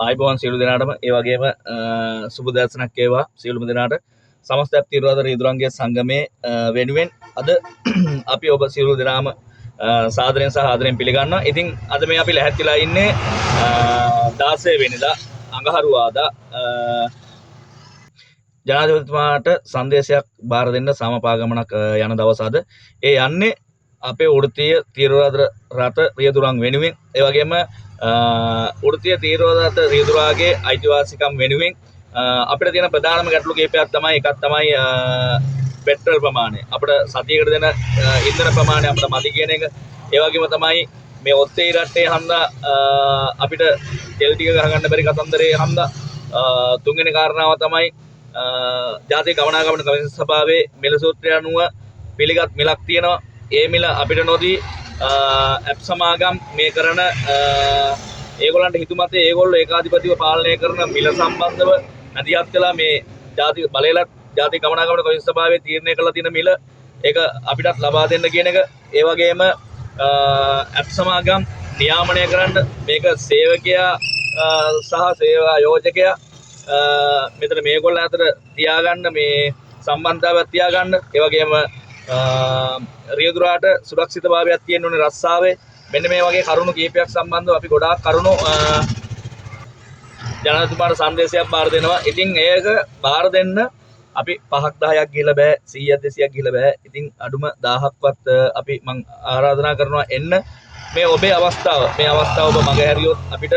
ආයිබෝන් සියලු දෙනාටම ඒ වගේම සුබ දර්ශනක් වේවා සියලුම දෙනාට සමස්ත තිරුවාද රියදුරන්ගේ සංගමයේ වෙනුවෙන් අද අපි ඔබ සියලු දෙනාම සාදරයෙන් සහ ආදරයෙන් පිළිගන්නවා. ඉතින් අද මේ අපි ලැහැත්තිලා ඉන්නේ 16 වෙනිදා අඟහරුවාදා ජනාධිපතිතුමාට සංදේශයක් බාර දෙන්න සමපාගමනක් යන දවස අද. ඒ යන්නේ අපේ වෘත්තීය තිරුවාද රට රියදුරන් වෙනුවෙන් ඒ වගේම වෘත්තීය තීරෝදාත රියදුරාගේ අයිතිවාසිකම් වෙනුවෙන් අපිට තියෙන ප්‍රධානම ගැටලු කීපයක් තමයි එකක් තමයි පෙට්‍රල් ප්‍රමාණය. අපිට සතියකට දෙන ඉන්ධන ප්‍රමාණය අපිට මදි කියන එක. ඒ වගේම තමයි මේ ඔත්තේ රටේ හන්දා අපිට තෙල් ටික ගහගන්න බැරි කතන්දරේ හන්දා තුන්වෙනි කාරණාව තමයි ජාතික ගමනාගමන කමිෂන් සභාවේ මිල සූත්‍රය අනුව පිළිගත් මිලක් තියෙනවා. ඒ මිල අපිට නොදී ඇප් සමාගම් මේ කරන ඒගොල්ලන්ට හිතුමතේ ඒගොල්ලෝ ඒකාධිපතිව පාලනය කරන මිල සම්බන්ධව නැදිහත් කළා මේ ජාතික බලයලත් ජාතික ගමනාගමන කමිෂන් සභාවේ තීරණය කළා තියෙන මිල ඒක අපිටත් ලබා දෙන්න කියන එක. ඒ වගේම ඇප් සමාගම් නියාමනය කරන්න මේක සේවකයා සහ සේවා යෝජකයා මෙතන මේගොල්ලෝ අතර තියාගන්න මේ සම්බන්ධතාවයක් තියාගන්න. ඒ වගේම රියදුරාට සුරක්ෂිතභාවයක් තියෙන්න ඕනේ රස්සාවේ. මෙන්න මේ වගේ කරුණු කීපයක් සම්බන්ධව අපි ගොඩාක් කරුණු ජනාධිපතිතුමාට සංදේශයක් බාර දෙනවා. ඉතින් ඒක බාර දෙන්න අපි 5ක් 10ක් ගිහලා බෑ 100ක් 200ක් ගිහලා බෑ. ඉතින් අඩුම 1000ක්වත් අපි මම ආරාධනා කරනවා එන්න. මේ ඔබේ අවස්ථාව මේ අවස්ථාව ඔබ මග හැරියොත් අපිට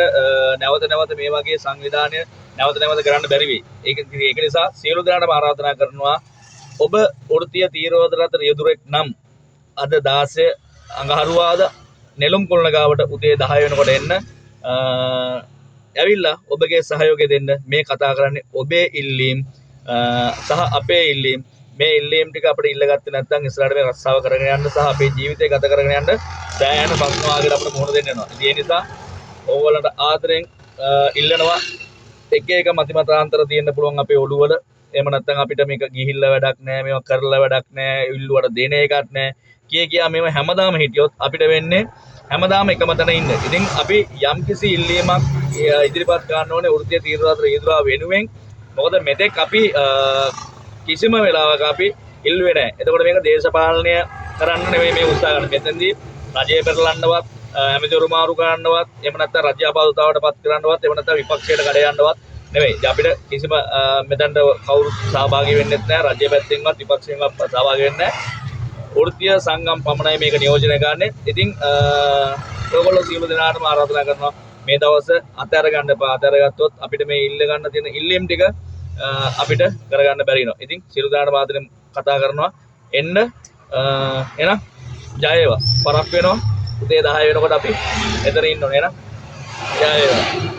නැවත නැවත මේ වගේ සංවිධානය නැවත නැවත කරන්න බැරි වෙයි. ඒක නිසා සියලු දෙනාටම ආරාධනා කරනවා ඔබ වෘත්තීය තීරෝද රට රියදුරෙක් නම් අද 16 අඟහරුවාදා නෙළුම් කුලනගාවට උදේ 10 වෙනකොට එන්න. ඇවිල්ලා ඔබගේ සහයෝගය දෙන්න. මේ කතා කරන්නේ ඔබේ ඉල්ලීම් සහ අපේ ඉල්ලීම්. මේ ඉල්ලීම් ටික අපිට ඉල්ලගත්තේ නැත්නම් ඉස්සරහට මේ රස්සාව කරගෙන යන්න සහ අපේ ජීවිතය ගත කරගෙන යන්න සෑහෙන ප්‍රශ්න වාගේට අපිට මුහුණ දෙන්න වෙනවා. ඉතින් ඒ නිසා ඕගොල්ලන්ට ආදරෙන් ඉල්ලනවා එක එක මතිමතාන්තර තියෙන්න පුළුවන් අපේ ඔළුවල. එහෙම නැත්නම් අපිට මේක ගිහිල්ලා වැඩක් නැහැ, මේක කරලා වැඩක් නැහැ, ඉල්ලුවට දෙන එකක් නැහැ. කියා මේව හැමදාම හිටියොත් අපිට වෙන්නේ හැමදාම එකම තැන ඉන්න. ඉතින් අපි යම්කිසි ඉල්ලීමක් ඉදිරිපත් කරන්න ඕනේ වෘත්තීය තීරෝදාත රියදුරා වෙනුවෙන්. මොකද මෙතෙක් අපි කිසිම වෙලාවක අපි ඉල්ලුවේ නැහැ. එතකොට මේක දේශපාලනය කරන්න නෙවෙයි මේ උත්සාහ කරන්නේ. මෙතෙන්දී රජය පෙරලන්නවත්, ඇමතිවරු මාරු කරන්නවත්, එහෙම නැත්නම් රජ්‍ය අපහසුතාවට පත් කරන්නවත්, එහෙම නැත්නම් විපක්ෂයට කඩ යන්නවත් නෙවෙයි. අපිට කිසිම මෙතනට කවුරු සහභාගී වෙන්නෙත් නැහැ. රජ්‍ය පැත්තෙන්වත් විපක්ෂයෙන්වත් සහභාගී වෙන්නේ නැහැ. වෘත්තීය සංගම් පමණයි මේක නියෝජනය කරන්නේ. ඉතින් ඔයගොල්ලෝ සියලු දෙනාටම ආරාධනා කරනවා මේ දවස් අතහැර ගන්න එපා. අතහැරගත්තොත් අපිට මේ ඉල්ල ගන්න තියෙන ඉල්ලීම් ටික අපිට කරගන්න බැරි වෙනවා. ඉතින් සියලු දෙනාට මාතරින් කතා කරනවා එන්න. එහෙනම් ජය වේවා. පරක් වෙනවා. උදේ 10 වෙනකොට අපි එතන ඉන්න ඕනේ. එහෙනම් ජය වේවා.